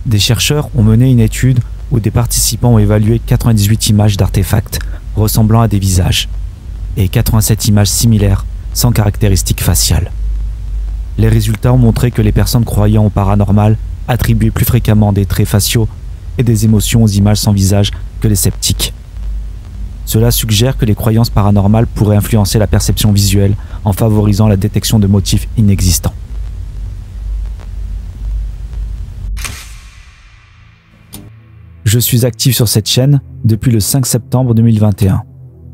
Des chercheurs ont mené une étude où des participants ont évalué 98 images d'artefacts ressemblant à des visages et 87 images similaires sans caractéristiques faciales. Les résultats ont montré que les personnes croyant au paranormal attribuaient plus fréquemment des traits faciaux et des émotions aux images sans visage que les sceptiques. Cela suggère que les croyances paranormales pourraient influencer la perception visuelle en favorisant la détection de motifs inexistants. Je suis actif sur cette chaîne depuis le 5 septembre 2021.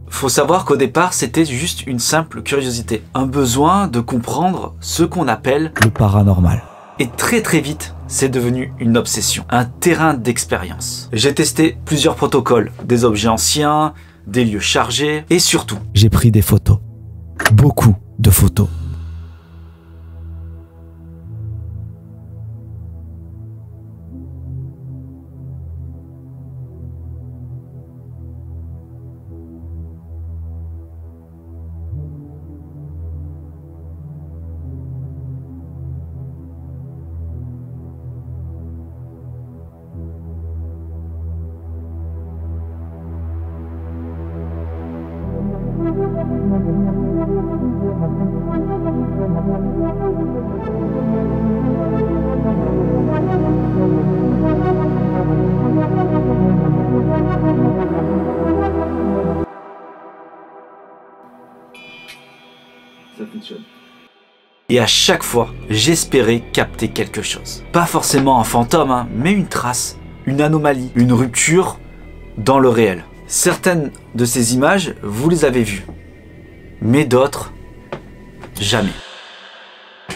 Faut savoir qu'au départ, c'était juste une simple curiosité, un besoin de comprendre ce qu'on appelle le paranormal. Et très vite, c'est devenu une obsession, un terrain d'expérience. J'ai testé plusieurs protocoles, des objets anciens, des lieux chargés, et surtout, j'ai pris des photos. Beaucoup de photos. Ça fonctionne. Et à chaque fois, j'espérais capter quelque chose. Pas forcément un fantôme, mais une trace, une anomalie, une rupture dans le réel. Certaines de ces images, vous les avez vues, mais d'autres, jamais.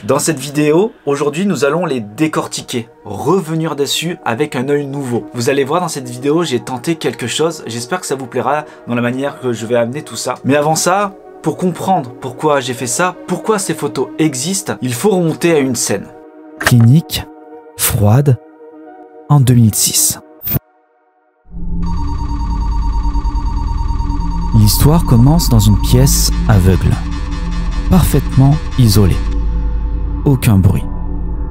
Dans cette vidéo, aujourd'hui, nous allons les décortiquer, revenir dessus avec un œil nouveau. Vous allez voir dans cette vidéo, j'ai tenté quelque chose, j'espère que ça vous plaira dans la manière que je vais amener tout ça. Mais avant ça, pour comprendre pourquoi j'ai fait ça, pourquoi ces photos existent, il faut remonter à une scène. Clinique, froide, en 2006. L'histoire commence dans une pièce aveugle, parfaitement isolée. Aucun bruit,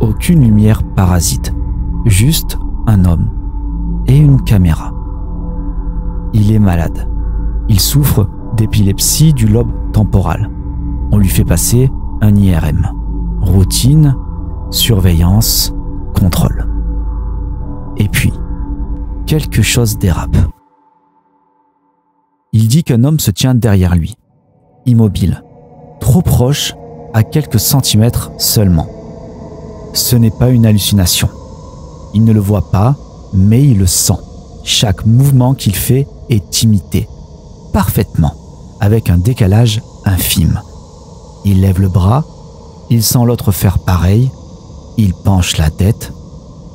aucune lumière parasite, juste un homme et une caméra. Il est malade. Il souffre d'épilepsie du lobe temporal. On lui fait passer un IRM. Routine, surveillance, contrôle. Et puis, quelque chose dérape. Il dit qu'un homme se tient derrière lui, immobile, trop proche, à quelques centimètres seulement. Ce n'est pas une hallucination. Il ne le voit pas, mais il le sent. Chaque mouvement qu'il fait est imité, parfaitement, avec un décalage infime. Il lève le bras, il sent l'autre faire pareil, il penche la tête,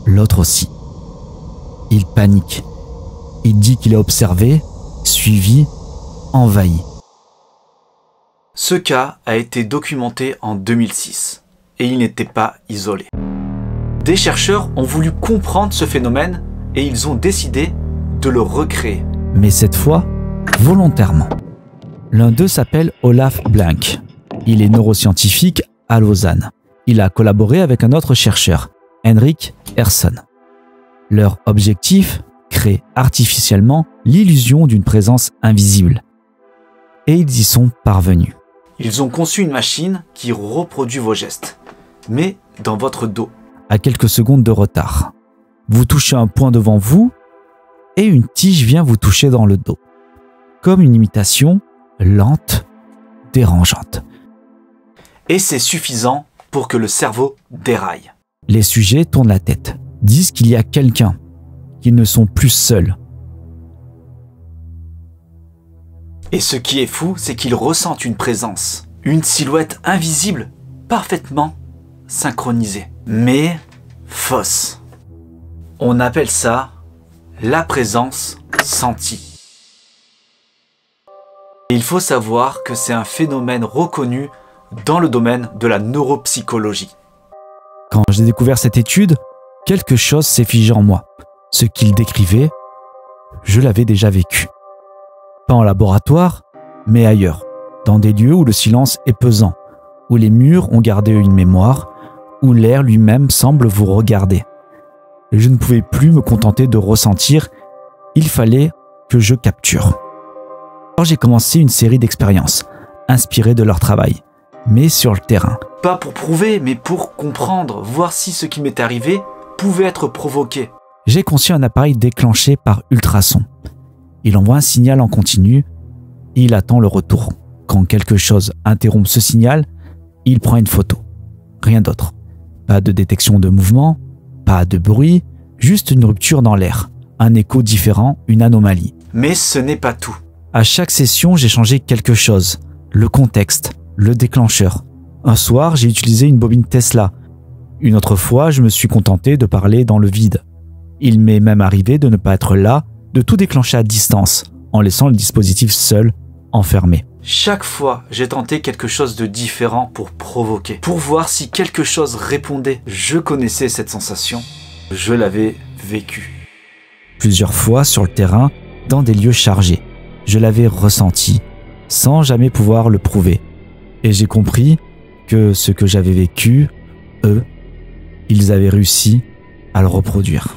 l'autre aussi. Il panique. Il dit qu'il est observé, suivi, envahi. Ce cas a été documenté en 2006 et il n'était pas isolé. Des chercheurs ont voulu comprendre ce phénomène et ils ont décidé de le recréer. Mais cette fois, volontairement. L'un d'eux s'appelle Olaf Blank. Il est neuroscientifique à Lausanne. Il a collaboré avec un autre chercheur, Henrik Ersson. Leur objectif, créer artificiellement l'illusion d'une présence invisible. Et ils y sont parvenus. Ils ont conçu une machine qui reproduit vos gestes, mais dans votre dos. À quelques secondes de retard. Vous touchez un point devant vous et une tige vient vous toucher dans le dos. Comme une imitation lente, dérangeante. Et c'est suffisant pour que le cerveau déraille. Les sujets tournent la tête, disent qu'il y a quelqu'un, qu'ils ne sont plus seuls. Et ce qui est fou, c'est qu'ils ressentent une présence, une silhouette invisible, parfaitement synchronisée, mais fausse. On appelle ça la présence sentie. Et il faut savoir que c'est un phénomène reconnu dans le domaine de la neuropsychologie. Quand j'ai découvert cette étude, quelque chose s'est figé en moi. Ce qu'il décrivait, je l'avais déjà vécu. Pas en laboratoire, mais ailleurs, dans des lieux où le silence est pesant, où les murs ont gardé une mémoire, où l'air lui-même semble vous regarder. Je ne pouvais plus me contenter de ressentir, il fallait que je capture. Alors j'ai commencé une série d'expériences, inspirées de leur travail, mais sur le terrain. Pas pour prouver, mais pour comprendre, voir si ce qui m'est arrivé pouvait être provoqué. J'ai conçu un appareil déclenché par ultrasons. Il envoie un signal en continu, et il attend le retour. Quand quelque chose interrompt ce signal, il prend une photo. Rien d'autre. Pas de détection de mouvement, pas de bruit, juste une rupture dans l'air, un écho différent, une anomalie. Mais ce n'est pas tout. À chaque session, j'ai changé quelque chose, le contexte, le déclencheur. Un soir, j'ai utilisé une bobine Tesla. Une autre fois, je me suis contenté de parler dans le vide. Il m'est même arrivé de ne pas être là, de tout déclencher à distance, en laissant le dispositif seul, enfermé. Chaque fois, j'ai tenté quelque chose de différent pour provoquer, pour voir si quelque chose répondait. Je connaissais cette sensation, je l'avais vécue. Plusieurs fois sur le terrain, dans des lieux chargés, je l'avais ressenti, sans jamais pouvoir le prouver. Et j'ai compris que ce que j'avais vécu, eux, ils avaient réussi à le reproduire.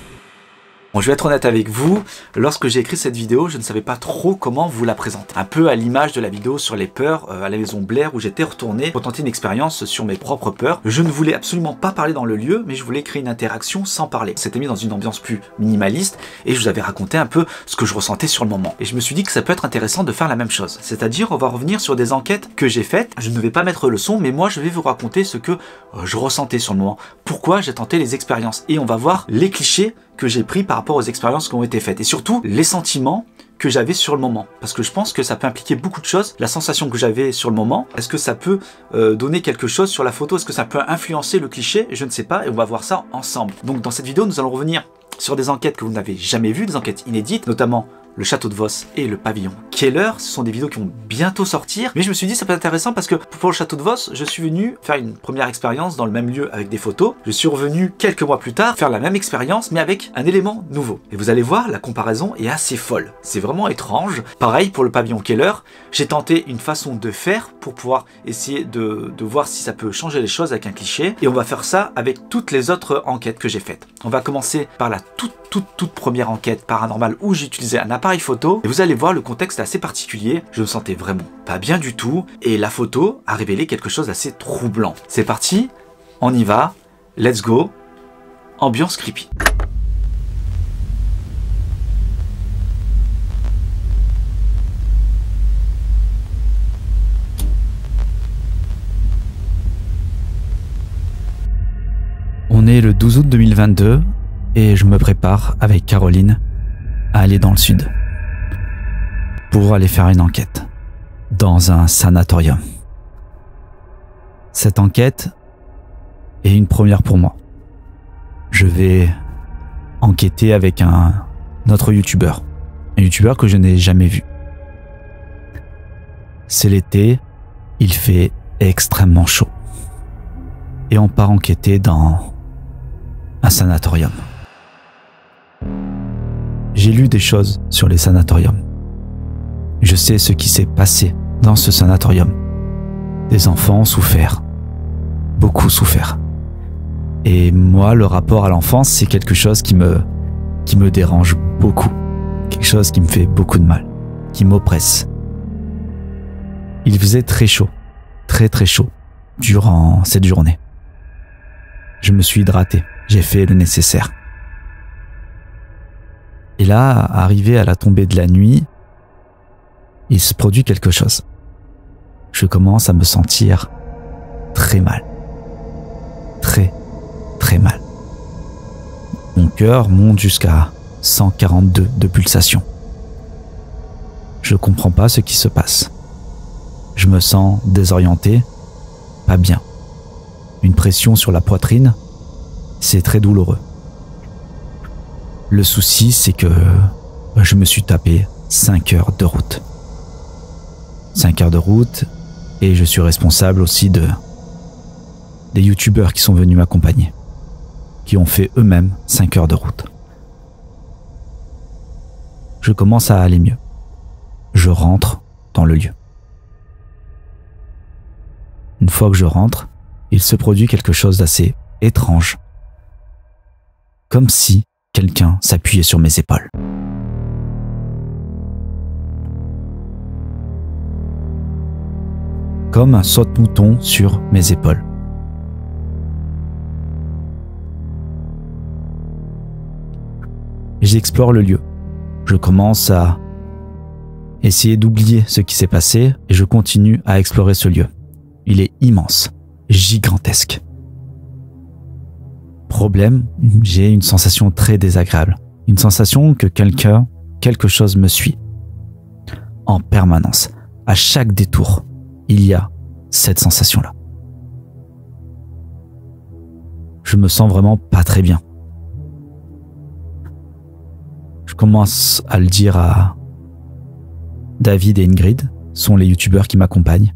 Bon, je vais être honnête avec vous, lorsque j'ai écrit cette vidéo, je ne savais pas trop comment vous la présenter. Un peu à l'image de la vidéo sur les peurs à la maison Blair où j'étais retourné pour tenter une expérience sur mes propres peurs. Je ne voulais absolument pas parler dans le lieu, mais je voulais créer une interaction sans parler. C'était mis dans une ambiance plus minimaliste et je vous avais raconté un peu ce que je ressentais sur le moment. Et je me suis dit que ça peut être intéressant de faire la même chose. C'est-à-dire, on va revenir sur des enquêtes que j'ai faites. Je ne vais pas mettre le son, mais moi je vais vous raconter ce que je ressentais sur le moment. Pourquoi j'ai tenté les expériences. Et on va voir les clichés que j'ai pris par rapport aux expériences qui ont été faites et surtout les sentiments que j'avais sur le moment, parce que je pense que ça peut impliquer beaucoup de choses. La sensation que j'avais sur le moment, est-ce que ça peut donner quelque chose sur la photo, est-ce que ça peut influencer le cliché, je ne sais pas, et on va voir ça ensemble. Donc dans cette vidéo, nous allons revenir sur des enquêtes que vous n'avez jamais vues, des enquêtes inédites, notamment le château de Vos et le pavillon Keller. Ce sont des vidéos qui vont bientôt sortir, mais je me suis dit ça peut être intéressant parce que pour le château de Vos, je suis venu faire une première expérience dans le même lieu avec des photos. Je suis revenu quelques mois plus tard faire la même expérience mais avec un élément nouveau. Et vous allez voir, la comparaison est assez folle. C'est vraiment étrange. Pareil pour le pavillon Keller, j'ai tenté une façon de faire pour pouvoir essayer de voir si ça peut changer les choses avec un cliché. Et on va faire ça avec toutes les autres enquêtes que j'ai faites. On va commencer par la toute première enquête paranormale où j'ai utilisé un appareil photo et vous allez voir le contexte est assez particulier, je me sentais vraiment pas bien du tout et la photo a révélé quelque chose d'assez troublant. C'est parti, on y va, let's go, ambiance creepy. On est le 12 août 2022 et je me prépare avec Caroline à aller dans le sud pour aller faire une enquête dans un sanatorium. Cette enquête est une première pour moi. Je vais enquêter avec un autre youtubeur, un youtubeur que je n'ai jamais vu. C'est l'été, il fait extrêmement chaud et on part enquêter dans un sanatorium. J'ai lu des choses sur les sanatoriums. Je sais ce qui s'est passé dans ce sanatorium. Des enfants ont souffert. Beaucoup souffert. Et moi, le rapport à l'enfance, c'est quelque chose qui me dérange beaucoup. Quelque chose qui me fait beaucoup de mal. Qui m'oppresse. Il faisait très chaud. Très très chaud. Durant cette journée. Je me suis hydraté. J'ai fait le nécessaire. Et là, arrivé à la tombée de la nuit, il se produit quelque chose. Je commence à me sentir très mal. Très, très mal. Mon cœur monte jusqu'à 142 de pulsations. Je comprends pas ce qui se passe. Je me sens désorienté, pas bien. Une pression sur la poitrine, c'est très douloureux. Le souci, c'est que je me suis tapé 5 heures de route. 5 heures de route, et je suis responsable aussi des youtubeurs qui sont venus m'accompagner, qui ont fait eux-mêmes 5 heures de route. Je commence à aller mieux. Je rentre dans le lieu. Une fois que je rentre, il se produit quelque chose d'assez étrange. comme si quelqu'un s'appuyait sur mes épaules. Comme un saute-mouton sur mes épaules. J'explore le lieu. Je commence à essayer d'oublier ce qui s'est passé et je continue à explorer ce lieu. Il est immense, gigantesque. Problème, j'ai une sensation très désagréable. Une sensation que quelque chose me suit. En permanence, à chaque détour, il y a cette sensation-là. Je me sens vraiment pas très bien. Je commence à le dire à David et Ingrid, sont les youtubeurs qui m'accompagnent,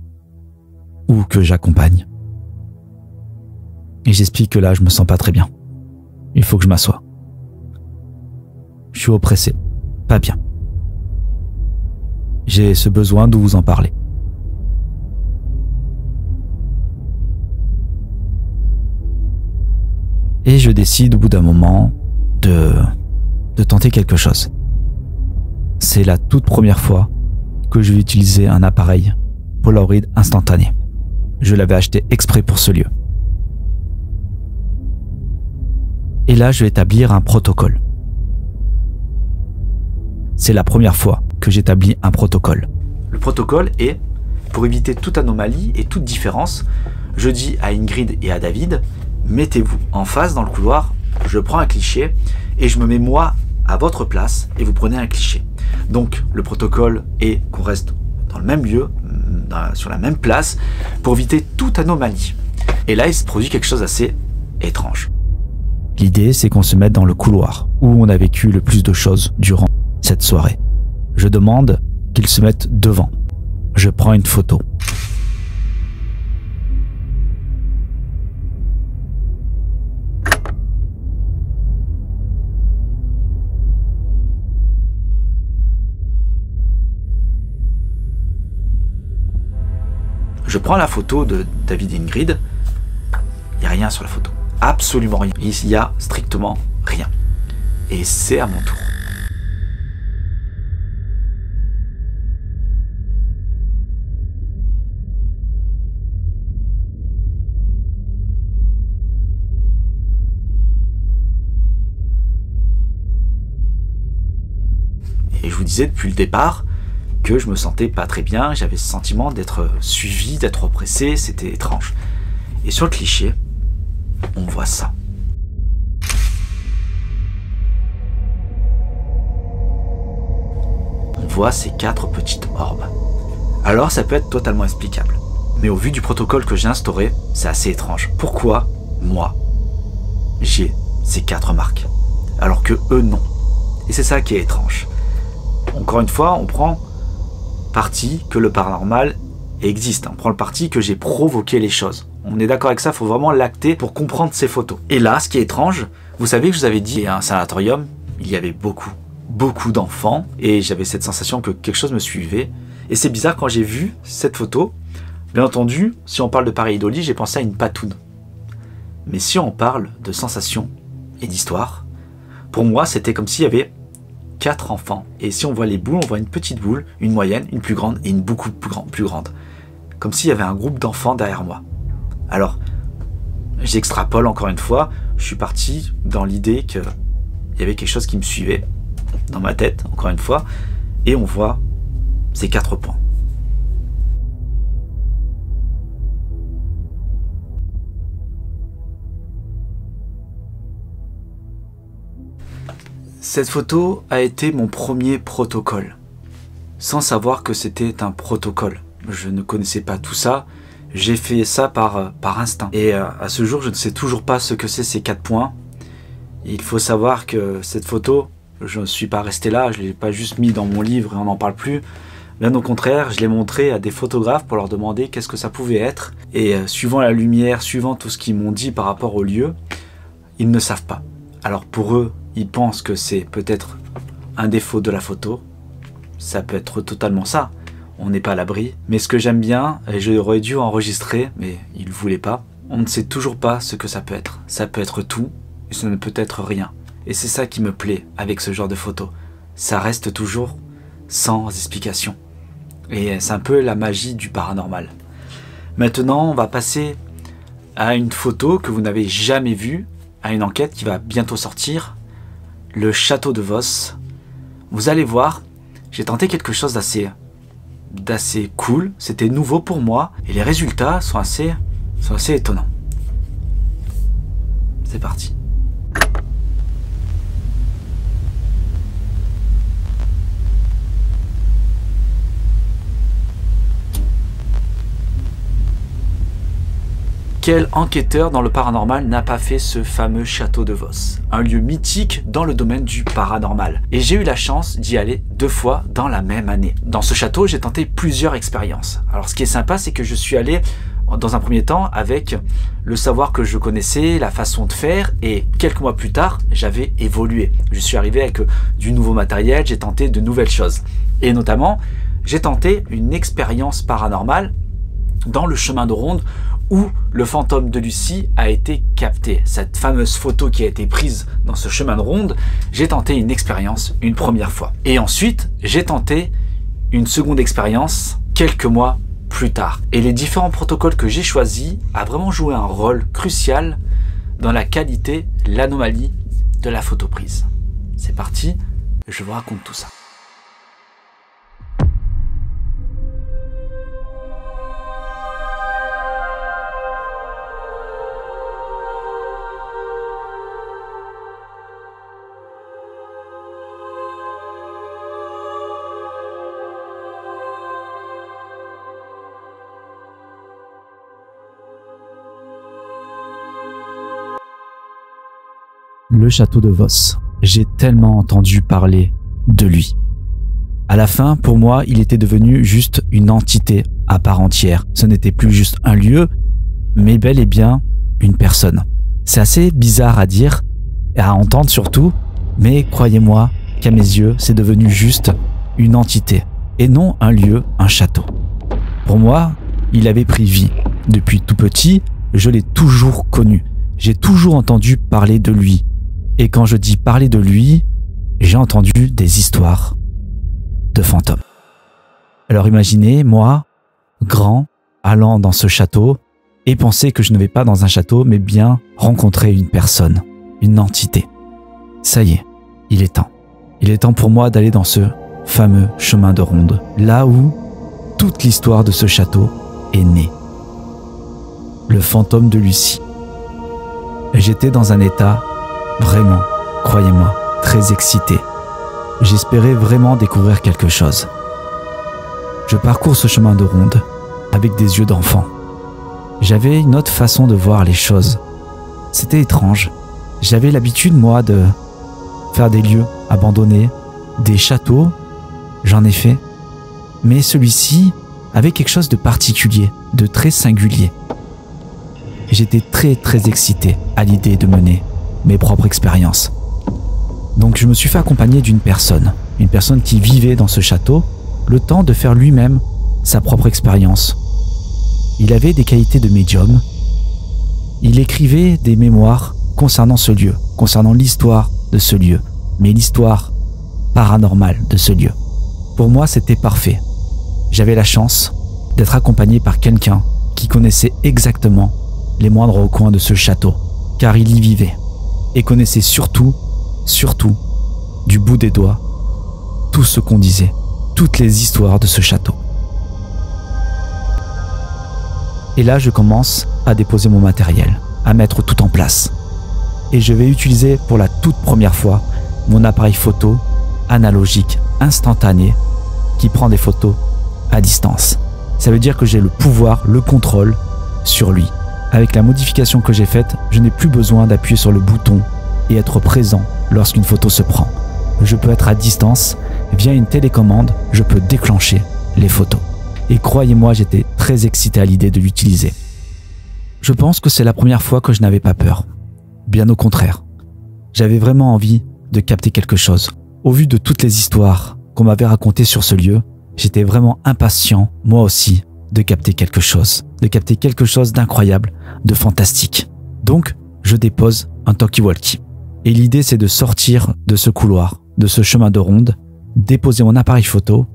ou que j'accompagne. Et j'explique que là, je me sens pas très bien. Il faut que je m'assoie. Je suis oppressé, pas bien. J'ai ce besoin de vous en parler. Et je décide au bout d'un moment de tenter quelque chose. C'est la toute première fois que je vais utiliser un appareil Polaroid instantané. Je l'avais acheté exprès pour ce lieu. Et là, je vais établir un protocole. C'est la première fois que j'établis un protocole. Le protocole est, pour éviter toute anomalie et toute différence, je dis à Ingrid et à David, mettez-vous en face dans le couloir, je prends un cliché et je me mets moi à votre place et vous prenez un cliché. Donc le protocole est qu'on reste dans le même lieu, sur la même place, pour éviter toute anomalie. Et là, il se produit quelque chose d'assez étrange. L'idée, c'est qu'on se mette dans le couloir où on a vécu le plus de choses durant cette soirée. Je demande qu'ils se mettent devant. Je prends une photo. Je prends la photo de David et Ingrid. Il n'y a rien sur la photo. Absolument rien. Il n'y a strictement rien. Et c'est à mon tour. Et je vous disais depuis le départ que je me sentais pas très bien, j'avais ce sentiment d'être suivi, d'être oppressé, c'était étrange. Et sur le cliché, on voit ça. On voit ces 4 petites orbes. Alors ça peut être totalement explicable. Mais au vu du protocole que j'ai instauré, c'est assez étrange. Pourquoi, moi, j'ai ces 4 marques, alors que eux non? Et c'est ça qui est étrange. Encore une fois, on prend parti que le paranormal existe. On prend le parti que j'ai provoqué les choses. On est d'accord avec ça, il faut vraiment l'acter pour comprendre ces photos. Et là, ce qui est étrange, vous savez que je vous avais dit, à un sanatorium, il y avait beaucoup d'enfants, et j'avais cette sensation que quelque chose me suivait. Et c'est bizarre, quand j'ai vu cette photo, bien entendu, si on parle de pareidolie, j'ai pensé à une patoune. Mais si on parle de sensations et d'histoire, pour moi, c'était comme s'il y avait 4 enfants. Et si on voit les boules, on voit une petite boule, une moyenne, une plus grande et une beaucoup plus grande. Comme s'il y avait un groupe d'enfants derrière moi. Alors, j'extrapole encore une fois, je suis parti dans l'idée qu'il y avait quelque chose qui me suivait, dans ma tête, encore une fois, et on voit ces 4 points. Cette photo a été mon premier protocole, sans savoir que c'était un protocole. Je ne connaissais pas tout ça, j'ai fait ça par instinct. Et à ce jour, je ne sais toujours pas ce que c'est ces 4 points. Il faut savoir que cette photo, je ne suis pas resté là, je ne l'ai pas juste mis dans mon livre et on n'en parle plus. Bien au contraire, je l'ai montré à des photographes pour leur demander qu'est-ce que ça pouvait être. Et suivant la lumière, suivant tout ce qu'ils m'ont dit par rapport au lieu, ils ne savent pas. Alors pour eux, ils pensent que c'est peut-être un défaut de la photo. Ça peut être totalement ça. On n'est pas à l'abri. Mais ce que j'aime bien, et j'aurais dû enregistrer, mais ils ne voulaient pas, on ne sait toujours pas ce que ça peut être. Ça peut être tout, et ça ne peut être rien. Et c'est ça qui me plaît avec ce genre de photos. Ça reste toujours sans explication. Et c'est un peu la magie du paranormal. Maintenant, on va passer à une photo que vous n'avez jamais vue, à une enquête qui va bientôt sortir. Le château de Vos. Vous allez voir, j'ai tenté quelque chose d'assez cool. C'était nouveau pour moi. Et les résultats sont assez étonnants. C'est parti. Quel enquêteur dans le paranormal n'a pas fait ce fameux château de Vos? Un lieu mythique dans le domaine du paranormal. Et j'ai eu la chance d'y aller 2 fois dans la même année. Dans ce château, j'ai tenté plusieurs expériences. Alors ce qui est sympa, c'est que je suis allé dans un premier temps avec le savoir que je connaissais, la façon de faire, et quelques mois plus tard, j'avais évolué. Je suis arrivé avec du nouveau matériel, j'ai tenté de nouvelles choses. Et notamment, j'ai tenté une expérience paranormale dans le chemin de ronde où le fantôme de Lucie a été capté. Cette fameuse photo qui a été prise dans ce chemin de ronde, j'ai tenté une expérience une première fois. Et ensuite, j'ai tenté une seconde expérience quelques mois plus tard. Et les différents protocoles que j'ai choisis a vraiment joué un rôle crucial dans la qualité, l'anomalie de la photo prise. C'est parti, je vous raconte tout ça. Le château de Vos. J'ai tellement entendu parler de lui. À la fin, pour moi, il était devenu juste une entité à part entière. Ce n'était plus juste un lieu, mais bel et bien une personne. C'est assez bizarre à dire et à entendre surtout, mais croyez-moi qu'à mes yeux, c'est devenu juste une entité et non un lieu, un château. Pour moi, il avait pris vie. Depuis tout petit, je l'ai toujours connu. J'ai toujours entendu parler de lui. Et quand je dis parler de lui, j'ai entendu des histoires de fantômes. Alors imaginez, moi, grand, allant dans ce château et penser que je ne vais pas dans un château, mais bien rencontrer une personne, une entité. Ça y est, il est temps. Il est temps pour moi d'aller dans ce fameux chemin de ronde, là où toute l'histoire de ce château est née. Le fantôme de Lucie. J'étais dans un état vraiment, croyez-moi, très excité. J'espérais vraiment découvrir quelque chose. Je parcours ce chemin de ronde avec des yeux d'enfant. J'avais une autre façon de voir les choses. C'était étrange. J'avais l'habitude, moi, de faire des lieux abandonnés, des châteaux, j'en ai fait. Mais celui-ci avait quelque chose de particulier, de très singulier. J'étais très excité à l'idée de mener mes propres expériences. Donc je me suis fait accompagner d'une personne qui vivait dans ce château, le temps de faire lui-même sa propre expérience. Il avait des qualités de médium. Il écrivait des mémoires concernant ce lieu, concernant l'histoire de ce lieu, mais l'histoire paranormale de ce lieu. Pour moi, c'était parfait. J'avais la chance d'être accompagné par quelqu'un qui connaissait exactement les moindres recoins de ce château, car il y vivait et connaissait surtout, du bout des doigts, tout ce qu'on disait, toutes les histoires de ce château. Et là, je commence à déposer mon matériel, à mettre tout en place. Et je vais utiliser pour la toute première fois mon appareil photo analogique instantané qui prend des photos à distance. Ça veut dire que j'ai le pouvoir, le contrôle sur lui. Avec la modification que j'ai faite, je n'ai plus besoin d'appuyer sur le bouton et être présent lorsqu'une photo se prend. Je peux être à distance, via une télécommande, je peux déclencher les photos. Et croyez-moi, j'étais très excité à l'idée de l'utiliser. Je pense que c'est la première fois que je n'avais pas peur. Bien au contraire. J'avais vraiment envie de capter quelque chose. Au vu de toutes les histoires qu'on m'avait racontées sur ce lieu, j'étais vraiment impatient, moi aussi, de capter quelque chose d'incroyable, de fantastique. Donc, je dépose un talkie-walkie. Et l'idée, c'est de sortir de ce couloir, de ce chemin de ronde, déposer mon appareil photo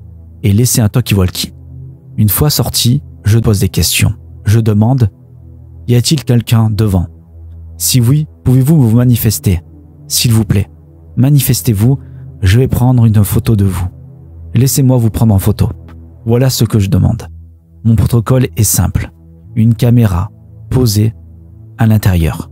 et laisser un talkie-walkie. Une fois sorti, je pose des questions. Je demande, y a-t-il quelqu'un devant? Si oui, pouvez-vous vous manifester? S'il vous plaît, manifestez-vous, je vais prendre une photo de vous. Laissez-moi vous prendre en photo. Voilà ce que je demande. Mon protocole est simple. Une caméra posée à l'intérieur.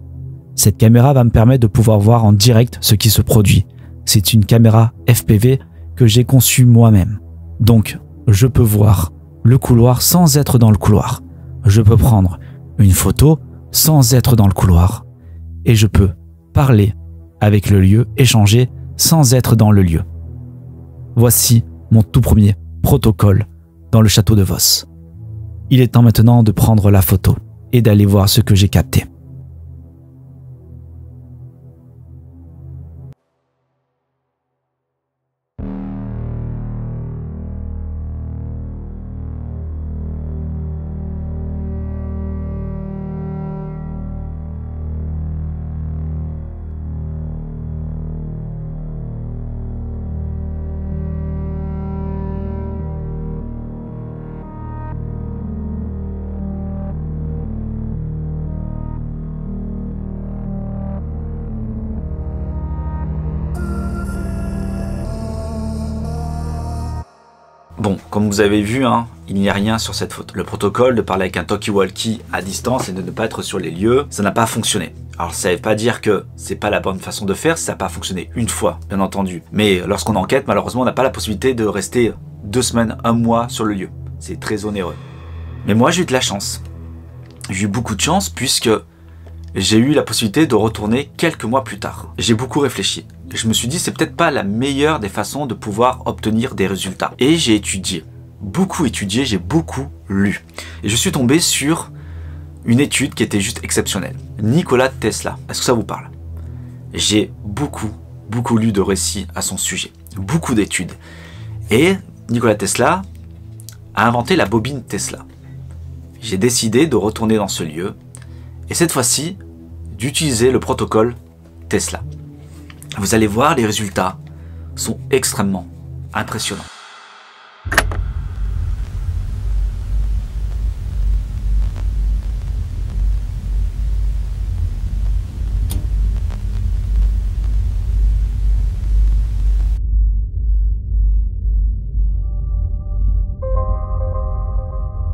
Cette caméra va me permettre de pouvoir voir en direct ce qui se produit. C'est une caméra FPV que j'ai conçue moi-même. Donc, je peux voir le couloir sans être dans le couloir. Je peux prendre une photo sans être dans le couloir. Et je peux parler avec le lieu, échanger sans être dans le lieu. Voici mon tout premier protocole dans le château de Vos. Il est temps maintenant de prendre la photo et d'aller voir ce que j'ai capté. Bon, comme vous avez vu, hein, il n'y a rien sur cette photo. Le protocole de parler avec un talkie-walkie à distance et de ne pas être sur les lieux, ça n'a pas fonctionné. Alors ça ne veut pas dire que c'est pas la bonne façon de faire, ça n'a pas fonctionné une fois, bien entendu. Mais lorsqu'on enquête, malheureusement, on n'a pas la possibilité de rester 2 semaines, 1 mois sur le lieu. C'est très onéreux. Mais moi, j'ai eu de la chance. J'ai eu beaucoup de chance puisque j'ai eu la possibilité de retourner quelques mois plus tard. J'ai beaucoup réfléchi. Je me suis dit, c'est peut-être pas la meilleure des façons de pouvoir obtenir des résultats. Et j'ai étudié, j'ai beaucoup lu. Et je suis tombé sur une étude qui était juste exceptionnelle. Nikola Tesla, est-ce que ça vous parle? J'ai beaucoup lu de récits à son sujet. Beaucoup d'études. Et Nikola Tesla a inventé la bobine Tesla. J'ai décidé de retourner dans ce lieu et cette fois-ci d'utiliser le protocole Tesla. Vous allez voir, les résultats sont extrêmement impressionnants.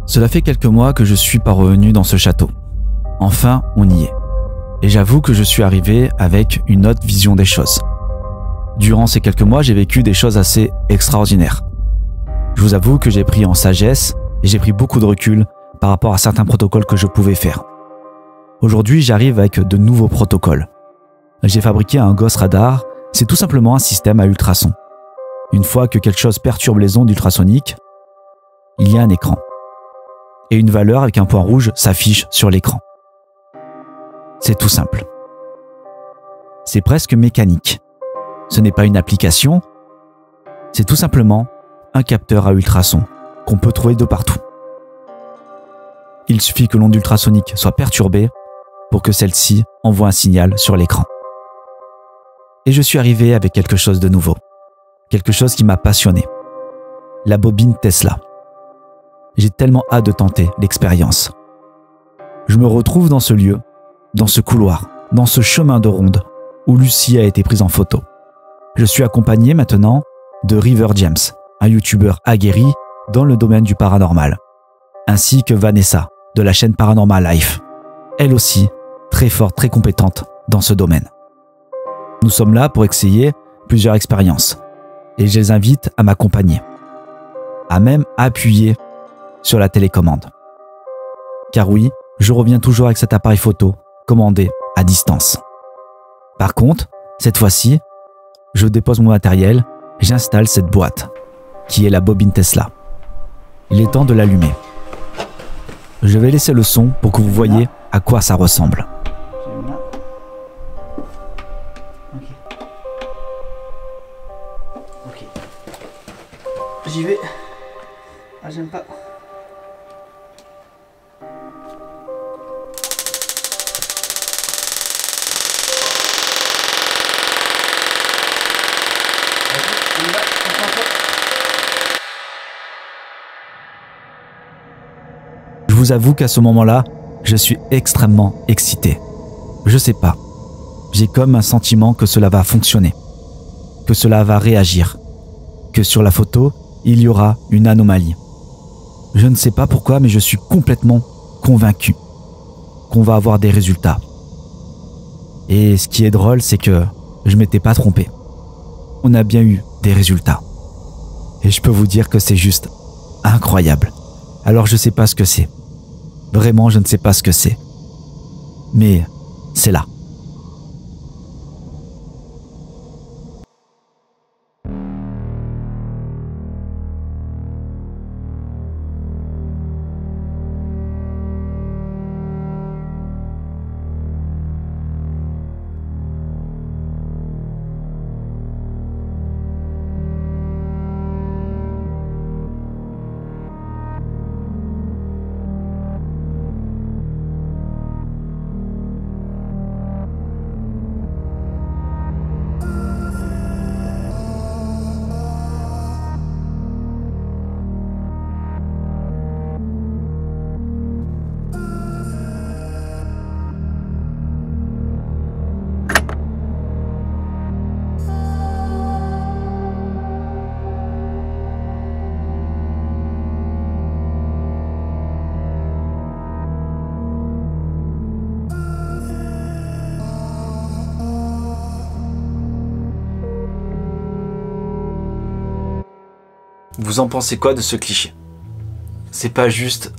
Cela fait quelques mois que je suis parvenu dans ce château. Enfin, on y est. Et j'avoue que je suis arrivé avec une autre vision des choses. Durant ces quelques mois, j'ai vécu des choses assez extraordinaires. Je vous avoue que j'ai pris en sagesse et j'ai pris beaucoup de recul par rapport à certains protocoles que je pouvais faire. Aujourd'hui, j'arrive avec de nouveaux protocoles. J'ai fabriqué un Ghost Radar, c'est tout simplement un système à ultrasons. Une fois que quelque chose perturbe les ondes ultrasoniques, il y a un écran. Et une valeur avec un point rouge s'affiche sur l'écran. C'est tout simple. C'est presque mécanique. Ce n'est pas une application, c'est tout simplement un capteur à ultrasons qu'on peut trouver de partout. Il suffit que l'onde ultrasonique soit perturbée pour que celle-ci envoie un signal sur l'écran. Et je suis arrivé avec quelque chose de nouveau, quelque chose qui m'a passionné. La bobine Tesla. J'ai tellement hâte de tenter l'expérience. Je me retrouve dans ce lieu, dans ce couloir, dans ce chemin de ronde où Lucie a été prise en photo. Je suis accompagné maintenant de River James, un youtubeur aguerri dans le domaine du paranormal, ainsi que Vanessa de la chaîne Paranormal Life, elle aussi très forte, très compétente dans ce domaine. Nous sommes là pour essayer plusieurs expériences et je les invite à m'accompagner, à même appuyer sur la télécommande. Car oui, je reviens toujours avec cet appareil photo commandé à distance. Par contre, cette fois-ci, je dépose mon matériel, j'installe cette boîte, qui est la bobine Tesla. Il est temps de l'allumer. Je vais laisser le son pour que vous voyez à quoi ça ressemble. Ok. J'y vais. Ah, j'aime pas. vous avoue qu'à ce moment-là, je suis extrêmement excité. Je sais pas. J'ai comme un sentiment que cela va fonctionner, que cela va réagir, que sur la photo, il y aura une anomalie. Je ne sais pas pourquoi, mais je suis complètement convaincu qu'on va avoir des résultats. Et ce qui est drôle, c'est que je m'étais pas trompé. On a bien eu des résultats. Et je peux vous dire que c'est juste incroyable. Alors je sais pas ce que c'est. Vraiment, je ne sais pas ce que c'est. Mais c'est là. Vous en pensez quoi de ce cliché? C'est pas juste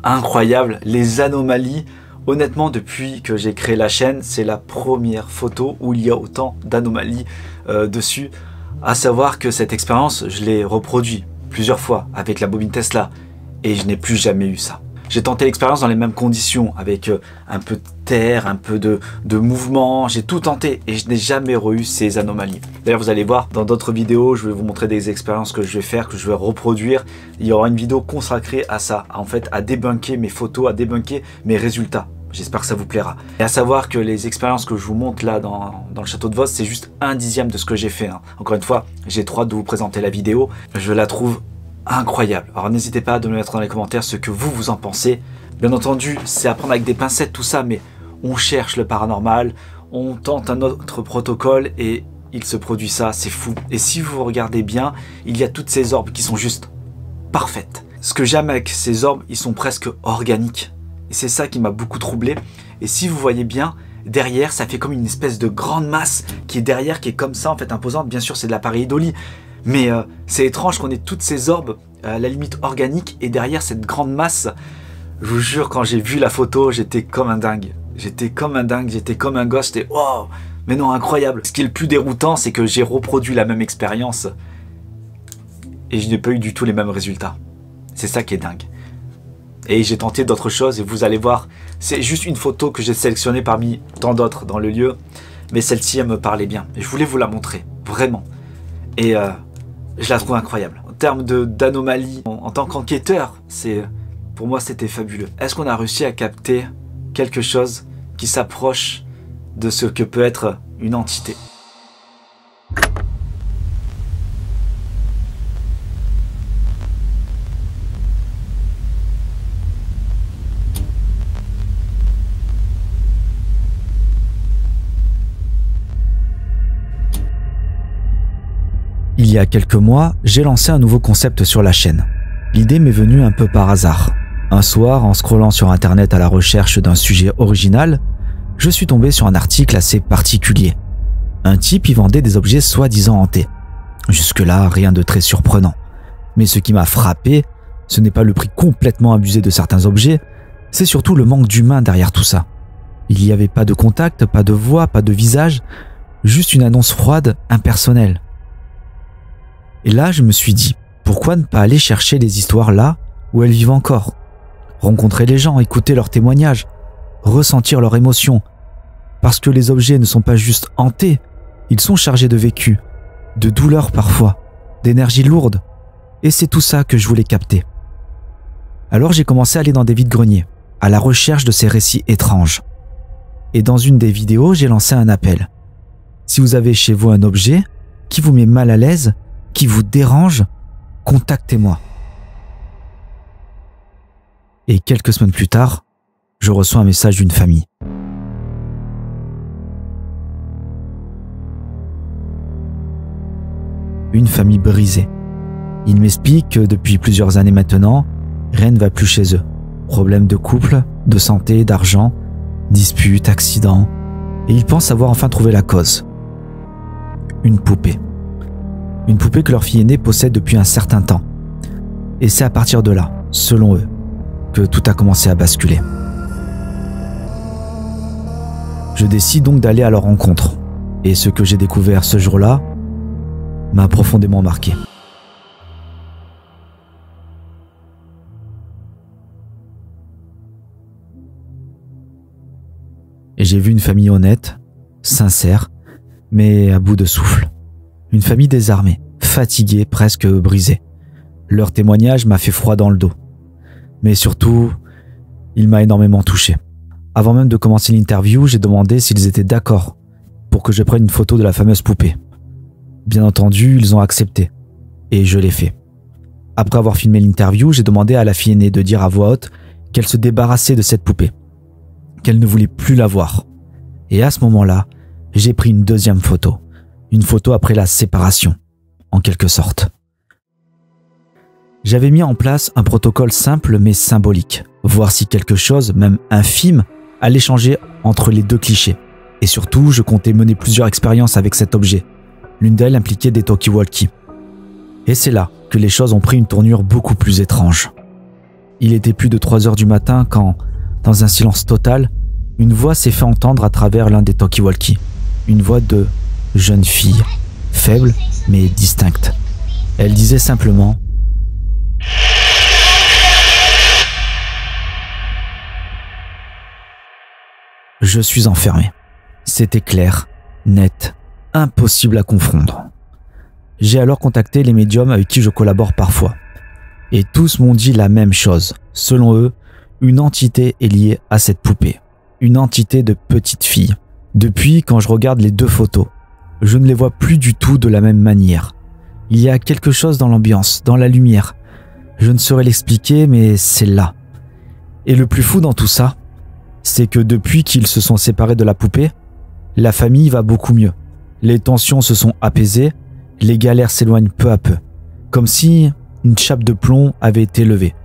incroyable, les anomalies. Honnêtement, depuis que j'ai créé la chaîne, c'est la première photo où il y a autant d'anomalies dessus. À savoir que cette expérience, je l'ai reproduit plusieurs fois avec la bobine Tesla et je n'ai plus jamais eu ça. J'ai tenté l'expérience dans les mêmes conditions, avec un peu de terre, un peu de mouvement, j'ai tout tenté et je n'ai jamais eu ces anomalies. D'ailleurs, vous allez voir dans d'autres vidéos, je vais vous montrer des expériences que je vais faire, que je vais reproduire. Il y aura une vidéo consacrée à ça, en fait, à débunker mes photos, à débunker mes résultats. J'espère que ça vous plaira. Et à savoir que les expériences que je vous montre là dans le château de Vos, c'est juste 1/10 de ce que j'ai fait. Encore une fois, j'ai trop hâte de vous présenter la vidéo. Je la trouve incroyable. Alors n'hésitez pas à me mettre dans les commentaires ce que vous en pensez. Bien entendu, c'est à prendre avec des pincettes tout ça, mais on cherche le paranormal, on tente un autre protocole et il se produit ça, c'est fou. Et si vous regardez bien, il y a toutes ces orbes qui sont juste parfaites. Ce que j'aime avec ces orbes, ils sont presque organiques. Et c'est ça qui m'a beaucoup troublé. Et si vous voyez bien, derrière, ça fait comme une espèce de grande masse qui est derrière, qui est comme ça en fait imposante. Bien sûr, c'est de la pareidolie. Mais c'est étrange qu'on ait toutes ces orbes à la limite organique et derrière cette grande masse. Je vous jure, quand j'ai vu la photo, j'étais comme un dingue. J'étais comme un dingue, j'étais comme un gosse, j'étais wow, mais non, incroyable. Ce qui est le plus déroutant, c'est que j'ai reproduit la même expérience et je n'ai pas eu du tout les mêmes résultats. C'est ça qui est dingue. Et j'ai tenté d'autres choses et vous allez voir, c'est juste une photo que j'ai sélectionnée parmi tant d'autres dans le lieu, mais celle-ci, elle me parlait bien. Et je voulais vous la montrer, vraiment. Et je la trouve incroyable. En termes d'anomalie, en tant qu'enquêteur, pour moi c'était fabuleux. Est-ce qu'on a réussi à capter quelque chose qui s'approche de ce que peut être une entité ? Il y a quelques mois, j'ai lancé un nouveau concept sur la chaîne. L'idée m'est venue un peu par hasard. Un soir, en scrollant sur internet à la recherche d'un sujet original, je suis tombé sur un article assez particulier. Un type y vendait des objets soi-disant hantés. Jusque-là, rien de très surprenant. Mais ce qui m'a frappé, ce n'est pas le prix complètement abusé de certains objets, c'est surtout le manque d'humain derrière tout ça. Il n'y avait pas de contact, pas de voix, pas de visage, juste une annonce froide, impersonnelle. Et là, je me suis dit, pourquoi ne pas aller chercher les histoires là où elles vivent encore ? Rencontrer les gens, écouter leurs témoignages, ressentir leurs émotions. Parce que les objets ne sont pas juste hantés, ils sont chargés de vécu, de douleur parfois, d'énergie lourde. Et c'est tout ça que je voulais capter. Alors j'ai commencé à aller dans des vides-greniers, à la recherche de ces récits étranges. Et dans une des vidéos, j'ai lancé un appel. Si vous avez chez vous un objet qui vous met mal à l'aise, qui vous dérange, contactez-moi. Et quelques semaines plus tard, je reçois un message d'une famille. Une famille brisée. Ils m'expliquent que depuis plusieurs années maintenant, rien ne va plus chez eux. Problèmes de couple, de santé, d'argent, disputes, accidents. Et ils pensent avoir enfin trouvé la cause. Une poupée. Une poupée que leur fille aînée possède depuis un certain temps. Et c'est à partir de là, selon eux, que tout a commencé à basculer. Je décide donc d'aller à leur rencontre. Et ce que j'ai découvert ce jour-là m'a profondément marqué. Et j'ai vu une famille honnête, sincère, mais à bout de souffle. Une famille désarmée, fatiguée, presque brisée. Leur témoignage m'a fait froid dans le dos. Mais surtout, il m'a énormément touché. Avant même de commencer l'interview, j'ai demandé s'ils étaient d'accord pour que je prenne une photo de la fameuse poupée. Bien entendu, ils ont accepté. Et je l'ai fait. Après avoir filmé l'interview, j'ai demandé à la fille aînée de dire à voix haute qu'elle se débarrassait de cette poupée, qu'elle ne voulait plus la voir. Et à ce moment-là, j'ai pris une deuxième photo. Une photo après la séparation, en quelque sorte. J'avais mis en place un protocole simple mais symbolique, voir si quelque chose, même infime, allait changer entre les deux clichés. Et surtout, je comptais mener plusieurs expériences avec cet objet. L'une d'elles impliquait des talkie-walkie. Et c'est là que les choses ont pris une tournure beaucoup plus étrange. Il était plus de 3 heures du matin quand, dans un silence total, une voix s'est fait entendre à travers l'un des talkie-walkie. Une voix de jeune fille, faible mais distincte. Elle disait simplement « Je suis enfermé ». C'était clair, net, impossible à confondre. J'ai alors contacté les médiums avec qui je collabore parfois. Et tous m'ont dit la même chose. Selon eux, une entité est liée à cette poupée. Une entité de petite fille. Depuis, quand je regarde les deux photos, je ne les vois plus du tout de la même manière. Il y a quelque chose dans l'ambiance, dans la lumière. Je ne saurais l'expliquer, mais c'est là. Et le plus fou dans tout ça, c'est que depuis qu'ils se sont séparés de la poupée, la famille va beaucoup mieux. Les tensions se sont apaisées, les galères s'éloignent peu à peu. Comme si une chape de plomb avait été levée.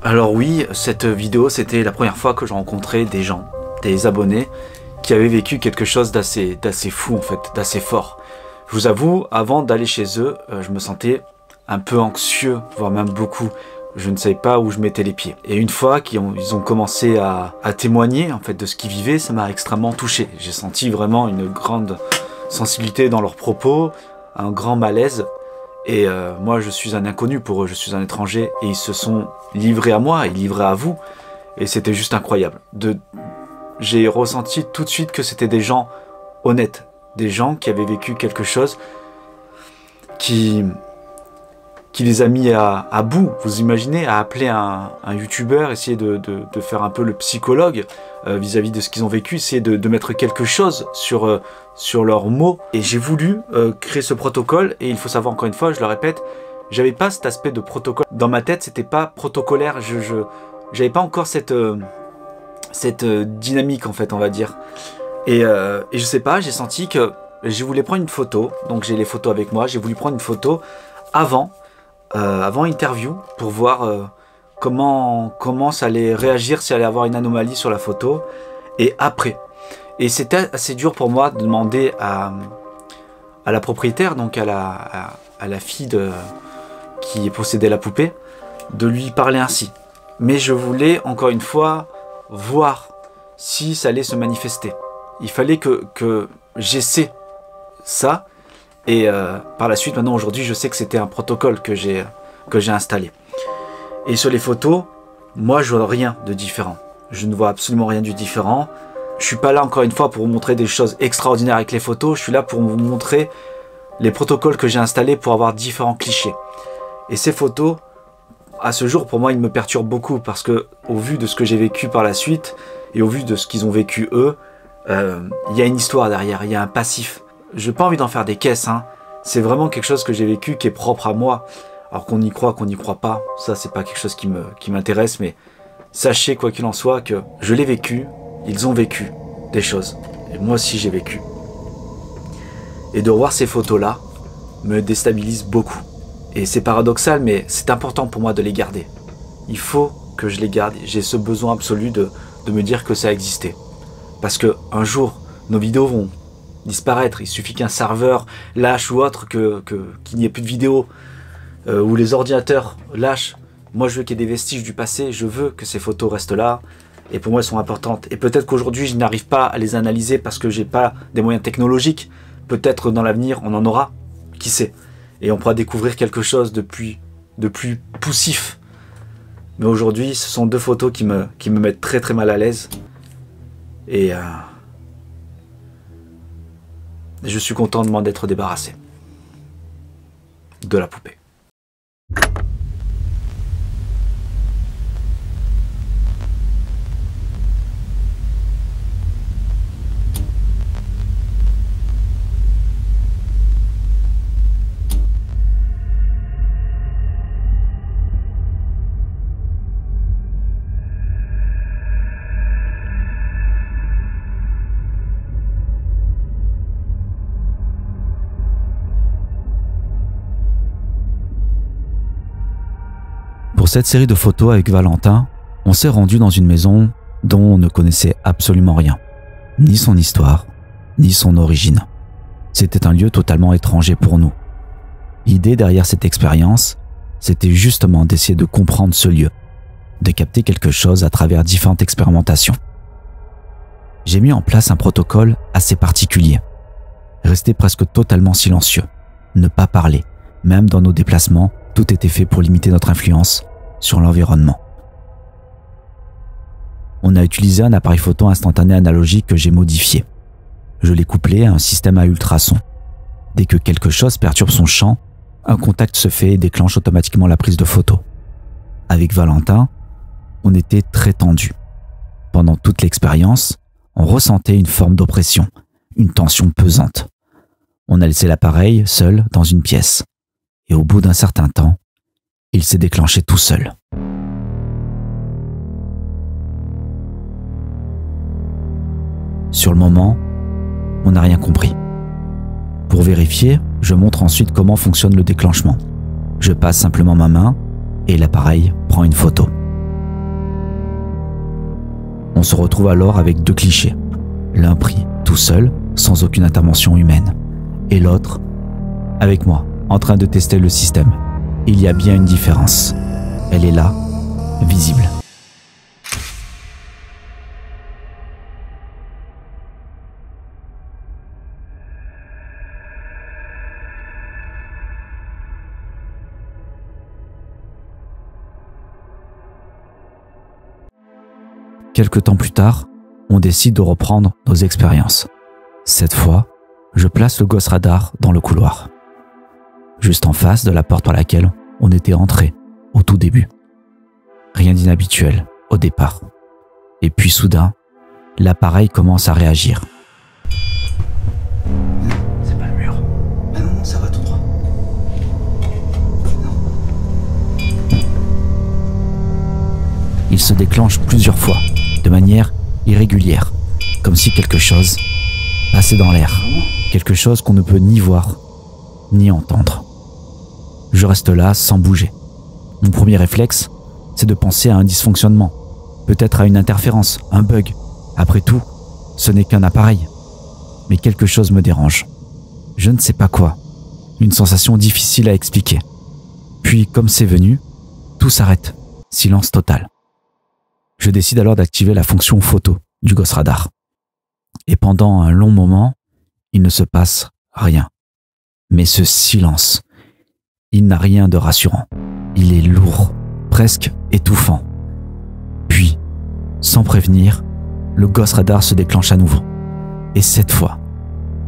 Alors oui, cette vidéo, c'était la première fois que je rencontrais des gens, des abonnés, qui avaient vécu quelque chose d'assez fou en fait, d'assez fort. Je vous avoue, avant d'aller chez eux, je me sentais un peu anxieux, voire même beaucoup. Je ne savais pas où je mettais les pieds. Et une fois qu'ils ont commencé à témoigner en fait de ce qu'ils vivaient, ça m'a extrêmement touché. J'ai senti vraiment une grande sensibilité dans leurs propos, un grand malaise. Et moi, je suis un inconnu pour eux, je suis un étranger. Et ils se sont livrés à moi et livrés à vous. Et c'était juste incroyable. J'ai ressenti tout de suite que c'était des gens honnêtes. Des gens qui avaient vécu quelque chose qui les a mis à bout. Vous imaginez, à appeler un youtubeur, essayer de faire un peu le psychologue vis-à-vis de ce qu'ils ont vécu, essayer de mettre quelque chose sur leurs mots. Et j'ai voulu créer ce protocole, et il faut savoir encore une fois, je le répète, j'avais pas cet aspect de protocole. Dans ma tête, c'était pas protocolaire, j'avais pas encore cette dynamique en fait, on va dire. Et je sais pas, j'ai senti que je voulais prendre une photo, donc j'ai les photos avec moi, j'ai voulu prendre une photo avant interview pour voir comment ça allait réagir, s'il allait avoir une anomalie sur la photo, et après. Et c'était assez dur pour moi de demander à la propriétaire, donc à la fille qui possédait la poupée, de lui parler ainsi. Mais je voulais encore une fois voir si ça allait se manifester. Il fallait que j'essaie ça. Et par la suite, maintenant, aujourd'hui, je sais que c'était un protocole que j'ai installé. Et sur les photos, moi, je vois rien de différent. Je ne vois absolument rien du différent. Je suis pas là, encore une fois, pour vous montrer des choses extraordinaires avec les photos. Je suis là pour vous montrer les protocoles que j'ai installés pour avoir différents clichés. Et ces photos, à ce jour, pour moi, ils me perturbent beaucoup parce que, au vu de ce que j'ai vécu par la suite et au vu de ce qu'ils ont vécu eux, il y a une histoire derrière, il y a un passif. Je n'ai pas envie d'en faire des caisses, hein. C'est vraiment quelque chose que j'ai vécu qui est propre à moi. Alors qu'on y croit, qu'on n'y croit pas, ça c'est pas quelque chose qui m'intéresse, mais sachez quoi qu'il en soit que je l'ai vécu, ils ont vécu des choses. Et moi aussi j'ai vécu. Et de revoir ces photos-là me déstabilise beaucoup. Et c'est paradoxal, mais c'est important pour moi de les garder. Il faut que je les garde. J'ai ce besoin absolu de me dire que ça a existé. Parce que un jour, nos vidéos vont disparaître. Il suffit qu'un serveur lâche ou autre, qu'il n'y ait plus de vidéos, ou les ordinateurs lâchent. Moi, je veux qu'il y ait des vestiges du passé. Je veux que ces photos restent là. Et pour moi, elles sont importantes. Et peut-être qu'aujourd'hui, je n'arrive pas à les analyser parce que j'ai pas des moyens technologiques. Peut-être dans l'avenir, on en aura. Qui sait? Et on pourra découvrir quelque chose de plus poussif. Mais aujourd'hui, ce sont deux photos qui me mettent très très mal à l'aise. Et je suis content de m'en être débarrassé. De la poupée. Pour cette série de photos avec Valentin, on s'est rendu dans une maison dont on ne connaissait absolument rien, ni son histoire, ni son origine. C'était un lieu totalement étranger pour nous. L'idée derrière cette expérience, c'était justement d'essayer de comprendre ce lieu, de capter quelque chose à travers différentes expérimentations. J'ai mis en place un protocole assez particulier. Rester presque totalement silencieux, ne pas parler, même dans nos déplacements, tout était fait pour limiter notre influence sur l'environnement. On a utilisé un appareil photo instantané analogique que j'ai modifié. Je l'ai couplé à un système à ultrasons. Dès que quelque chose perturbe son champ, un contact se fait et déclenche automatiquement la prise de photo. Avec Valentin, on était très tendu. Pendant toute l'expérience, on ressentait une forme d'oppression, une tension pesante. On a laissé l'appareil seul dans une pièce. Et au bout d'un certain temps, il s'est déclenché tout seul. Sur le moment, on n'a rien compris. Pour vérifier, je montre ensuite comment fonctionne le déclenchement. Je passe simplement ma main et l'appareil prend une photo. On se retrouve alors avec deux clichés. L'un pris tout seul, sans aucune intervention humaine, et l'autre avec moi, en train de tester le système. Il y a bien une différence. Elle est là, visible. Quelque temps plus tard, on décide de reprendre nos expériences. Cette fois, je place le Ghost Radar dans le couloir, juste en face de la porte par laquelle on était entré au tout début. Rien d'inhabituel au départ. Et puis soudain, l'appareil commence à réagir. C'est pas le mur. Ah non, ça va tout droit. Il se déclenche plusieurs fois, de manière irrégulière, comme si quelque chose passait dans l'air. Quelque chose qu'on ne peut ni voir, ni entendre. Je reste là sans bouger. Mon premier réflexe, c'est de penser à un dysfonctionnement, peut-être à une interférence, un bug. Après tout, ce n'est qu'un appareil. Mais quelque chose me dérange. Je ne sais pas quoi. Une sensation difficile à expliquer. Puis, comme c'est venu, tout s'arrête. Silence total. Je décide alors d'activer la fonction photo du Ghost Radar. Et pendant un long moment, il ne se passe rien. Mais ce silence, il n'a rien de rassurant. Il est lourd, presque étouffant. Puis, sans prévenir, le Ghost Radar se déclenche à nouveau. Et cette fois,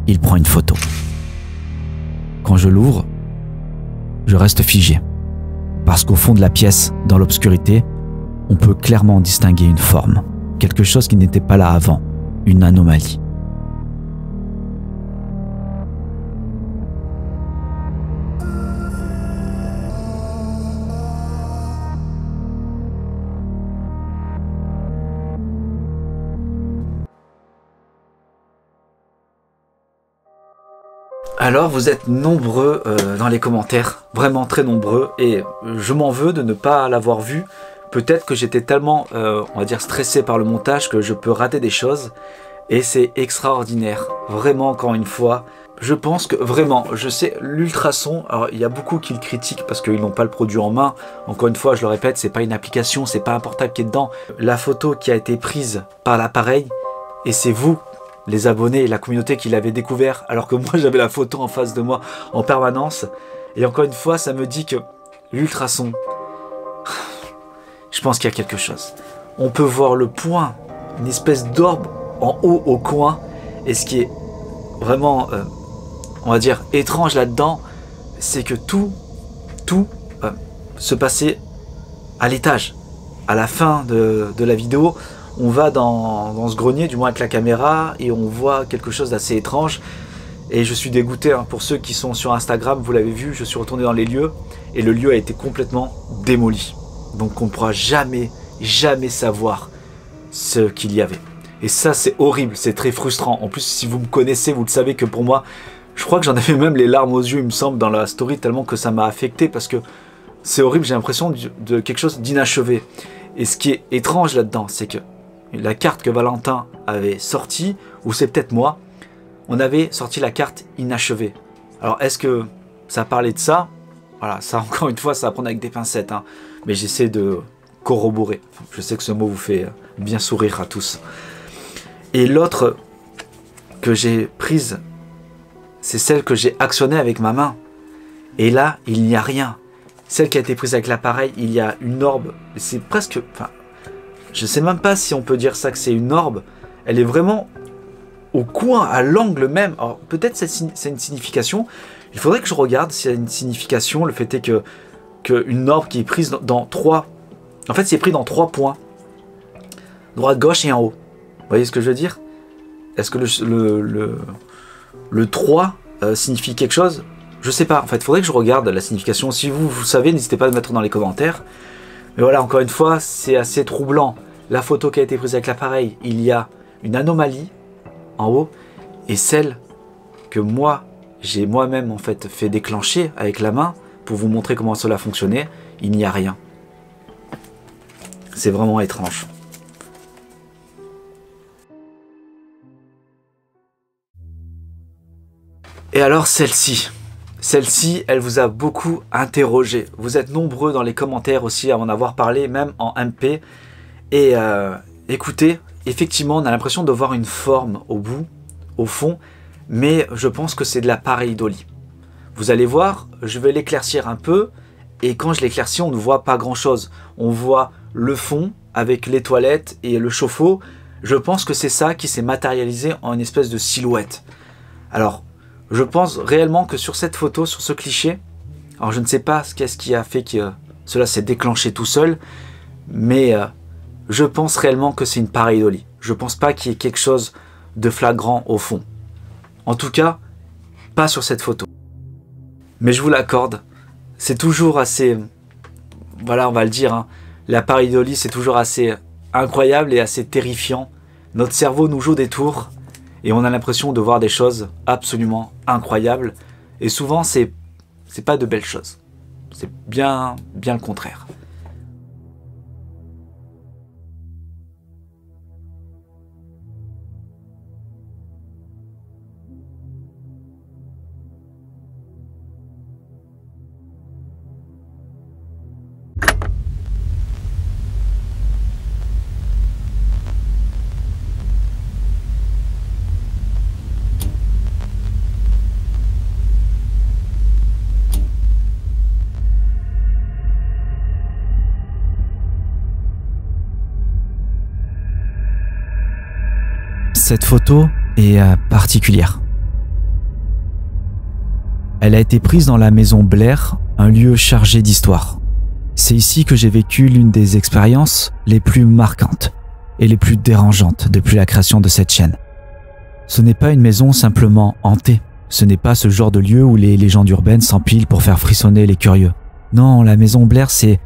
il prend une photo. Quand je l'ouvre, je reste figé. Parce qu'au fond de la pièce, dans l'obscurité, on peut clairement distinguer une forme. Quelque chose qui n'était pas là avant. Une anomalie. Alors vous êtes nombreux dans les commentaires, vraiment très nombreux, et je m'en veux de ne pas l'avoir vu. Peut-être que j'étais tellement, on va dire, stressé par le montage que je peux rater des choses, et c'est extraordinaire. Vraiment, encore une fois, je pense que vraiment, je sais, l'ultrason, alors il y a beaucoup qui le critiquent parce qu'ils n'ont pas le produit en main. Encore une fois, je le répète, c'est pas une application, c'est pas un portable qui est dedans. La photo qui a été prise par l'appareil, et c'est vous, les abonnés et la communauté qui l'avaient découvert, alors que moi j'avais la photo en face de moi en permanence. Et encore une fois, ça me dit que l'ultrason, je pense qu'il y a quelque chose. On peut voir le point, une espèce d'orbe en haut au coin, et ce qui est vraiment, on va dire, étrange là-dedans, c'est que tout se passait à l'étage. À la fin de la vidéo, on va dans ce grenier, du moins avec la caméra, et on voit quelque chose d'assez étrange. Et je suis dégoûté, hein. Pour ceux qui sont sur Instagram, vous l'avez vu, je suis retourné dans les lieux, et le lieu a été complètement démoli. Donc on ne pourra jamais savoir ce qu'il y avait. Et ça, c'est horrible, c'est très frustrant. En plus, si vous me connaissez, vous le savez que pour moi, je crois que j'en avais même les larmes aux yeux, il me semble, dans la story, tellement que ça m'a affecté, parce que c'est horrible, j'ai l'impression de quelque chose d'inachevé. Et ce qui est étrange là-dedans, c'est que la carte que Valentin avait sortie, ou c'est peut-être moi, on avait sorti la carte inachevée. Alors est-ce que ça parlait de ça? Voilà, ça encore une fois, ça va prendre avec des pincettes, hein. Mais j'essaie de corroborer. Je sais que ce mot vous fait bien sourire à tous. Et l'autre que j'ai prise, c'est celle que j'ai actionnée avec ma main. Et là, il n'y a rien. Celle qui a été prise avec l'appareil, il y a une orbe. C'est presque... Enfin, je ne sais même pas si on peut dire ça que c'est une orbe. Elle est vraiment au coin, à l'angle même. Alors peut-être c'est une signification. Il faudrait que je regarde s'il y a une signification. Le fait est que une orbe qui est prise dans trois... En fait, c'est pris dans 3 points. Droite, gauche et en haut. Vous voyez ce que je veux dire? Est-ce que le 3 signifie quelque chose? Je sais pas. En fait, il faudrait que je regarde la signification. Si vous savez, n'hésitez pas à le mettre dans les commentaires. Mais voilà, encore une fois, c'est assez troublant. La photo qui a été prise avec l'appareil, il y a une anomalie en haut. Et celle que moi, j'ai moi-même en fait déclencher avec la main pour vous montrer comment cela fonctionnait, il n'y a rien. C'est vraiment étrange. Et alors celle-ci, elle vous a beaucoup interrogé. Vous êtes nombreux dans les commentaires aussi à en avoir parlé, même en MP. Et écoutez, effectivement, on a l'impression de voir une forme au bout, au fond, mais je pense que c'est de la pareidolie. Vous allez voir, je vais l'éclaircir un peu, et quand je l'éclaircis, on ne voit pas grand-chose. On voit le fond avec les toilettes et le chauffe-eau. Je pense que c'est ça qui s'est matérialisé en une espèce de silhouette. Alors, je pense réellement que sur cette photo, sur ce cliché, alors je ne sais pas qu'est-ce qui a fait que cela s'est déclenché tout seul, mais je pense réellement que c'est une pareidolie. Je ne pense pas qu'il y ait quelque chose de flagrant au fond. En tout cas, pas sur cette photo. Mais je vous l'accorde, c'est toujours assez... Voilà, on va le dire, hein, la pareidolie, c'est toujours assez incroyable et assez terrifiant. Notre cerveau nous joue des tours et on a l'impression de voir des choses absolument incroyables. Et souvent, c'est pas de belles choses. C'est bien le contraire. Cette photo est particulière. Elle a été prise dans la maison Blair, un lieu chargé d'histoire. C'est ici que j'ai vécu l'une des expériences les plus marquantes et les plus dérangeantes depuis la création de cette chaîne. Ce n'est pas une maison simplement hantée. Ce n'est pas ce genre de lieu où les légendes urbaines s'empilent pour faire frissonner les curieux. Non, la maison Blair, c'est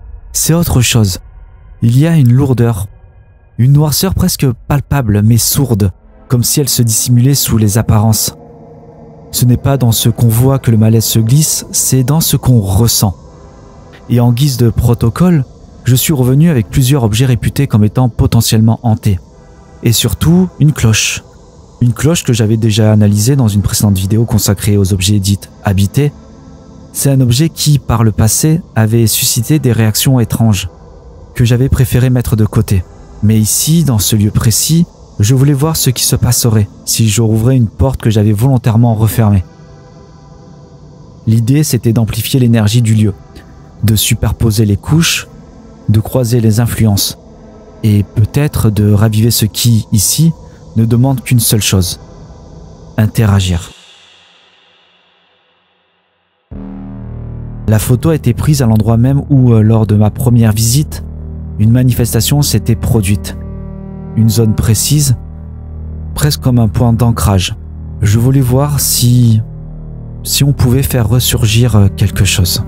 autre chose. Il y a une lourdeur, une noirceur presque palpable mais sourde, comme si elle se dissimulait sous les apparences. Ce n'est pas dans ce qu'on voit que le malaise se glisse, c'est dans ce qu'on ressent. Et en guise de protocole, je suis revenu avec plusieurs objets réputés comme étant potentiellement hantés. Et surtout, une cloche. Une cloche que j'avais déjà analysée dans une précédente vidéo consacrée aux objets dits habités. C'est un objet qui, par le passé, avait suscité des réactions étranges, que j'avais préféré mettre de côté. Mais ici, dans ce lieu précis, je voulais voir ce qui se passerait si je rouvrais une porte que j'avais volontairement refermée. L'idée, c'était d'amplifier l'énergie du lieu, de superposer les couches, de croiser les influences, et peut-être de raviver ce qui, ici, ne demande qu'une seule chose: interagir. La photo a été prise à l'endroit même où, lors de ma première visite, une manifestation s'était produite. Une zone précise, presque comme un point d'ancrage. Je voulais voir si on pouvait faire ressurgir quelque chose.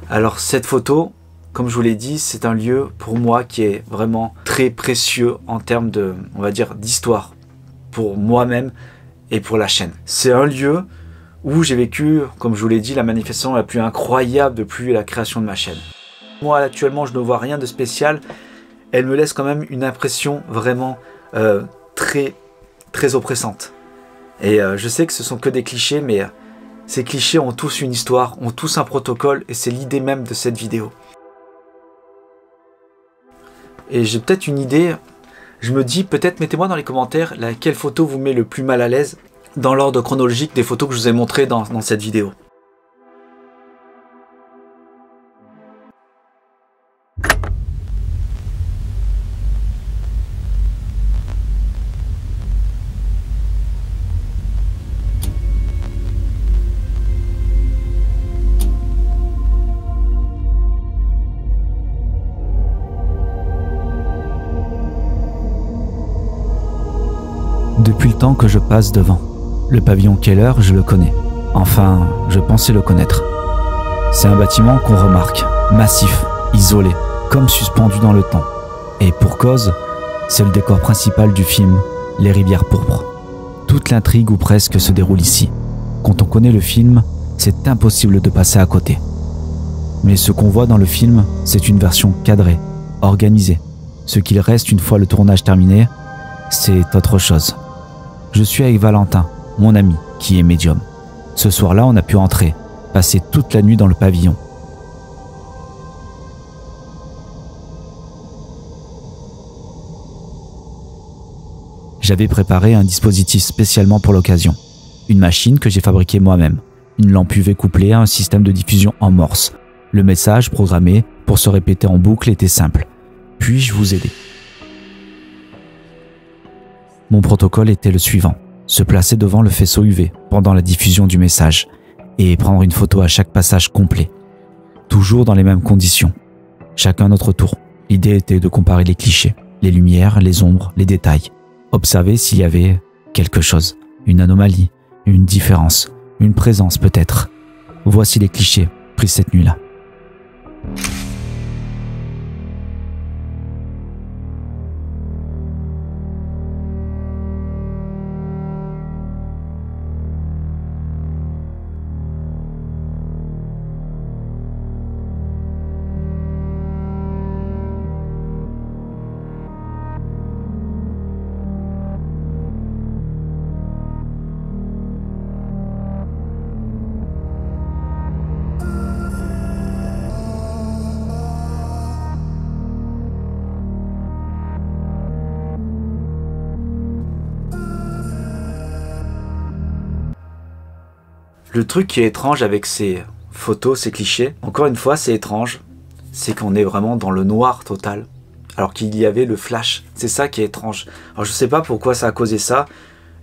Alors cette photo, comme je vous l'ai dit, c'est un lieu pour moi qui est vraiment très précieux en termes de, on va dire, d'histoire pour moi-même et pour la chaîne. C'est un lieu où j'ai vécu, comme je vous l'ai dit, la manifestation la plus incroyable depuis la création de ma chaîne. Moi, actuellement, je ne vois rien de spécial. Elle me laisse quand même une impression vraiment très, très oppressante. Et je sais que ce sont que des clichés, mais ces clichés ont tous une histoire, ont tous un protocole, et c'est l'idée même de cette vidéo. Et j'ai peut-être une idée, je me dis, peut-être mettez-moi dans les commentaires laquelle photo vous met le plus mal à l'aise dans l'ordre chronologique des photos que je vous ai montrées dans cette vidéo. Depuis le temps que je passe devant, le pavillon Keller, je le connais. Enfin, je pensais le connaître. C'est un bâtiment qu'on remarque, massif, isolé, comme suspendu dans le temps. Et pour cause, c'est le décor principal du film Les Rivières Pourpres. Toute l'intrigue ou presque se déroule ici. Quand on connaît le film, c'est impossible de passer à côté. Mais ce qu'on voit dans le film, c'est une version cadrée, organisée. Ce qu'il reste une fois le tournage terminé, c'est autre chose. Je suis avec Valentin, mon ami, qui est médium. Ce soir-là, on a pu entrer, passer toute la nuit dans le pavillon. J'avais préparé un dispositif spécialement pour l'occasion. Une machine que j'ai fabriquée moi-même. Une lampe UV couplée à un système de diffusion en morse. Le message programmé pour se répéter en boucle était simple. Puis-je vous aider ? Mon protocole était le suivant, se placer devant le faisceau UV pendant la diffusion du message et prendre une photo à chaque passage complet. Toujours dans les mêmes conditions, chacun notre tour. L'idée était de comparer les clichés, les lumières, les ombres, les détails. Observer s'il y avait quelque chose, une anomalie, une différence, une présence peut-être. Voici les clichés pris cette nuit-là. Le truc qui est étrange avec ces photos, ces clichés, encore une fois c'est étrange, c'est qu'on est vraiment dans le noir total. alors qu'il y avait le flash. C'est ça qui est étrange. Alors je sais pas pourquoi ça a causé ça.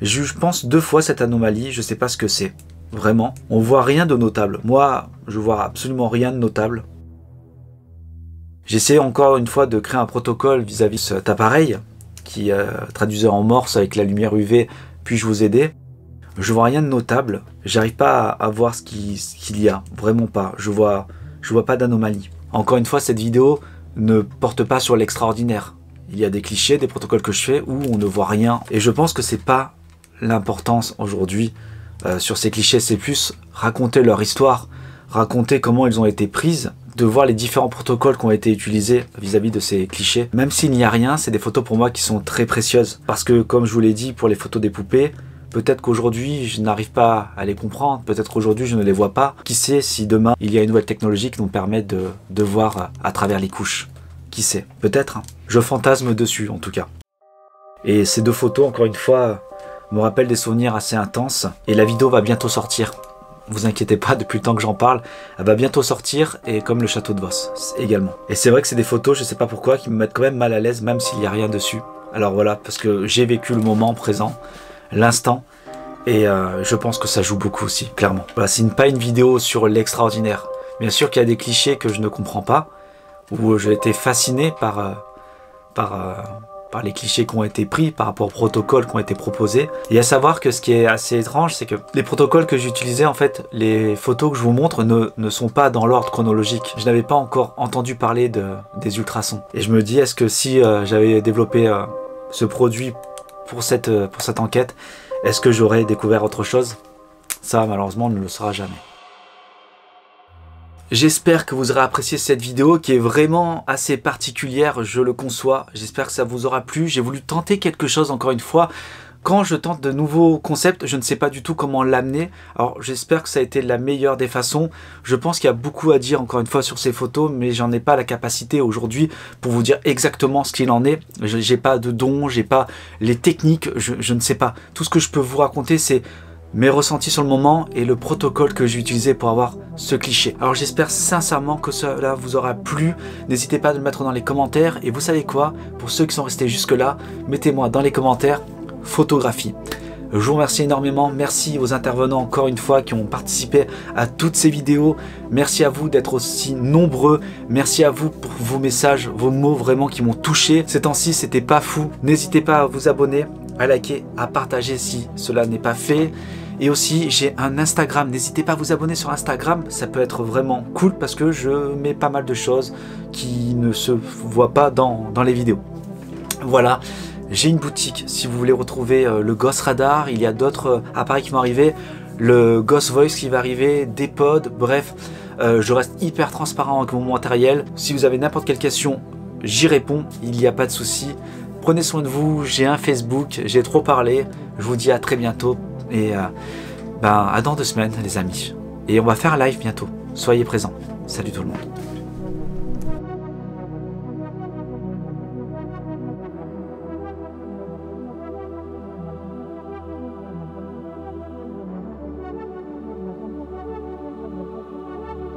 Je pense 2 fois cette anomalie, je sais pas ce que c'est. Vraiment, on voit rien de notable. Moi, je vois absolument rien de notable. J'essaie encore une fois de créer un protocole vis-à-vis de cet appareil qui traduisait en morse avec la lumière UV, puis-je vous aider? Je vois rien de notable, j'arrive pas à voir ce qu'il y a, vraiment pas. Je vois pas d'anomalie. Encore une fois, cette vidéo ne porte pas sur l'extraordinaire. Il y a des clichés, des protocoles que je fais où on ne voit rien. Et je pense que c'est pas l'importance aujourd'hui sur ces clichés, c'est plus raconter leur histoire, raconter comment ils ont été prises, de voir les différents protocoles qui ont été utilisés vis-à-vis de ces clichés. Même s'il n'y a rien, c'est des photos pour moi qui sont très précieuses. Parce que comme je vous l'ai dit pour les photos des poupées, peut-être qu'aujourd'hui je n'arrive pas à les comprendre, peut-être qu'aujourd'hui je ne les vois pas. Qui sait si demain il y a une nouvelle technologie qui nous permet de voir à travers les couches. Qui sait? Peut-être. Hein. Je fantasme dessus en tout cas. Et ces 2 photos, encore une fois, me rappellent des souvenirs assez intenses. Et la vidéo va bientôt sortir. Vous inquiétez pas, depuis le temps que j'en parle, elle va bientôt sortir, et comme le château de Vos également. Et c'est vrai que c'est des photos, je sais pas pourquoi, qui me mettent quand même mal à l'aise, même s'il n'y a rien dessus. Alors voilà, parce que j'ai vécu le moment présent, l'instant, et je pense que ça joue beaucoup aussi, clairement. Voilà, c'est pas une vidéo sur l'extraordinaire. Bien sûr qu'il y a des clichés que je ne comprends pas, où j'ai été fasciné par les clichés qui ont été pris, par rapport aux protocoles qui ont été proposés. Et à savoir que ce qui est assez étrange, c'est que les protocoles que j'utilisais, en fait, les photos que je vous montre ne sont pas dans l'ordre chronologique. Je n'avais pas encore entendu parler des ultrasons. Et je me dis, est-ce que si j'avais développé ce produit pour cette enquête, est-ce que j'aurais découvert autre chose? Ça, malheureusement, on ne le saura jamais. J'espère que vous aurez apprécié cette vidéo qui est vraiment assez particulière, je le conçois. J'espère que ça vous aura plu. J'ai voulu tenter quelque chose encore une fois. Quand je tente de nouveaux concepts, je ne sais pas du tout comment l'amener. Alors j'espère que ça a été la meilleure des façons. Je pense qu'il y a beaucoup à dire encore une fois sur ces photos, mais j'en ai pas la capacité aujourd'hui pour vous dire exactement ce qu'il en est. J'ai pas de dons, j'ai pas les techniques, je ne sais pas. Tout ce que je peux vous raconter, c'est mes ressentis sur le moment et le protocole que j'ai utilisé pour avoir ce cliché. Alors j'espère sincèrement que cela vous aura plu. N'hésitez pas à le mettre dans les commentaires. Et vous savez quoi? Pour ceux qui sont restés jusque là, mettez-moi dans les commentaires photographie. Je vous remercie énormément. Merci aux intervenants encore une fois qui ont participé à toutes ces vidéos. Merci à vous d'être aussi nombreux. Merci à vous pour vos messages, vos mots vraiment qui m'ont touché. Ces temps-ci, c'était pas fou. N'hésitez pas à vous abonner, à liker, à partager si cela n'est pas fait. Et aussi, j'ai un Instagram. N'hésitez pas à vous abonner sur Instagram. Ça peut être vraiment cool parce que je mets pas mal de choses qui ne se voient pas dans les vidéos. Voilà. J'ai une boutique. Si vous voulez retrouver le Ghost Radar, il y a d'autres appareils qui vont arriver. Le Ghost Voice qui va arriver, des pods, bref. Je reste hyper transparent avec mon matériel. Si vous avez n'importe quelle question, j'y réponds. Il n'y a pas de souci. Prenez soin de vous. J'ai un Facebook. J'ai trop parlé. Je vous dis à très bientôt. Et à dans 2 semaines les amis. Et on va faire un live bientôt. Soyez présents. Salut tout le monde.